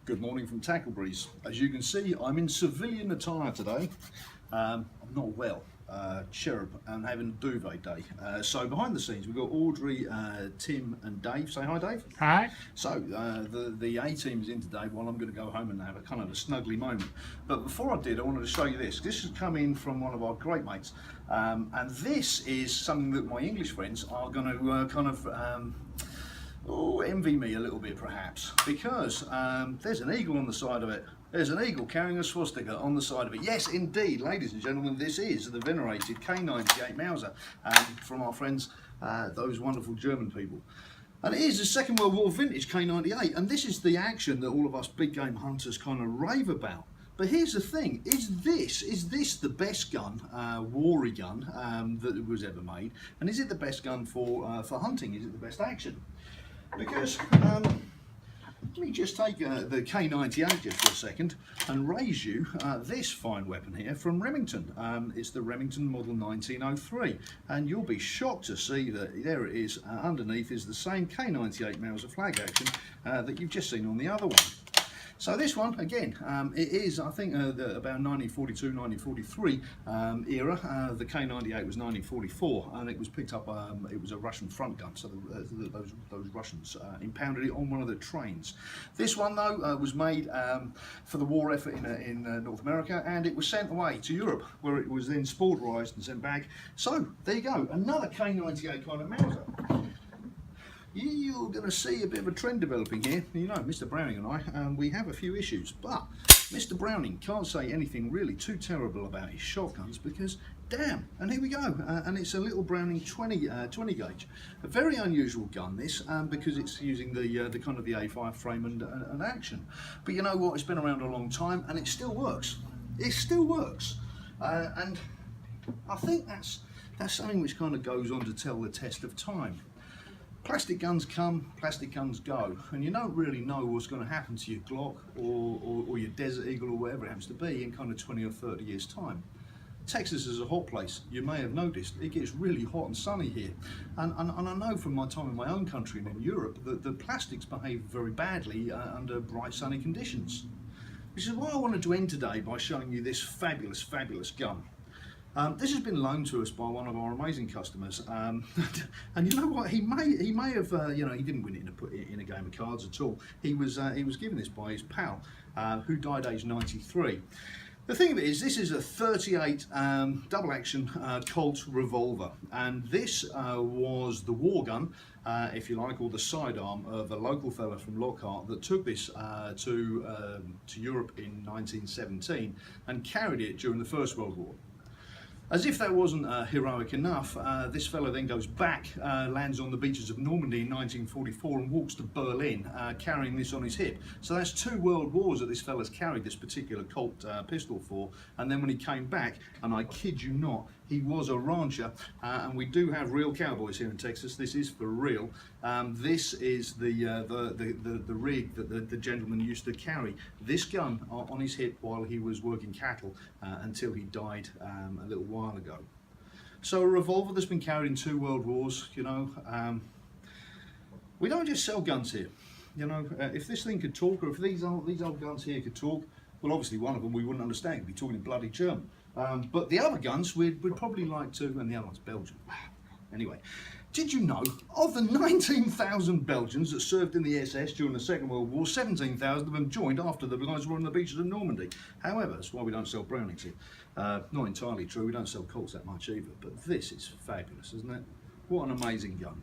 Good morning from Tackleberries. As you can see, I'm in civilian attire today. I'm not well, cherub, and having a duvet day. So behind the scenes, we've got Audrey, Tim and Dave. Say hi, Dave. Hi. So the A-team is in today while I'm going to go home and have a kind of a snuggly moment. But before I did, I wanted to show you this. This has come in from one of our great mates. And this is something that my English friends are going to envy me a little bit perhaps, because there's an eagle on the side of it. There's an eagle carrying a swastika on the side of it. Yes, indeed, ladies and gentlemen, this is the venerated K98 Mauser from our friends, those wonderful German people. And it is a Second World War vintage K98, and this is the action that all of us big game hunters kind of rave about. But here's the thing: is this the best gun, war-y gun that was ever made? And is it the best gun for hunting? Is it the best action? Because let me just take the K98 just for a second and raise you this fine weapon here from Remington. It's the Remington model 1903, and you'll be shocked to see that there it is. Underneath is the same K98 Mauser flag action that you've just seen on the other one. So this one, again, it is, I think, about 1942, 1943 era. The K98 was 1944, and it was picked up, it was a Russian front gun, so those Russians impounded it on one of the trains. This one, though, was made for the war effort in North America, and it was sent away to Europe, where it was then spawnerized and sent back. So, there you go, another K98 kind of Mauser. You're going to see a bit of a trend developing here. You know, Mr. Browning and I, we have a few issues, but Mr. Browning can't say anything really too terrible about his shotguns because, damn, and here we go, and it's a little Browning 20 gauge. A very unusual gun, this, because it's using the kind of the A5 frame and action. But you know what, it's been around a long time and it still works. It still works. And I think that's something which kind of goes on to tell the test of time. Plastic guns come, plastic guns go, and you don't really know what's going to happen to your Glock or your Desert Eagle or whatever it happens to be in kind of 20 or 30 years time. Texas is a hot place. You may have noticed it gets really hot and sunny here, and I know from my time in my own country and in Europe that the plastics behave very badly under bright sunny conditions. Which is why I wanted to end today by showing you this fabulous gun. This has been loaned to us by one of our amazing customers, and you know what? He may have, you know, he didn't win it in a game of cards at all. He was given this by his pal, who died aged 93. The thing of it is, this is a 38 double action Colt revolver, and this was the war gun, if you like, or the sidearm of a local fella from Lockhart that took this to Europe in 1917 and carried it during the First World War. As if that wasn't heroic enough, this fellow then goes back, lands on the beaches of Normandy in 1944 and walks to Berlin carrying this on his hip. So that's 2 world wars that this fella's carried this particular Colt pistol for, and then when he came back, and I kid you not, he was a rancher, and we do have real cowboys here in Texas. This is for real. This is the rig that the gentleman used to carry this gun on his hip while he was working cattle until he died a little while ago. So a revolver that's been carried in 2 world wars, you know. We don't just sell guns here. You know, if this thing could talk, or if these old guns here could talk, well, obviously one of them we wouldn't understand. It'd be talking in bloody German. But the other guns we'd probably like to, and the other one's Belgian. Anyway, did you know of the 19,000 Belgians that served in the SS during the Second World War, 17,000 of them joined after the guys were on the beaches of Normandy? However, that's why we don't sell Brownings here. Not entirely true, we don't sell Colts that much either, but this is fabulous, isn't it? What an amazing gun.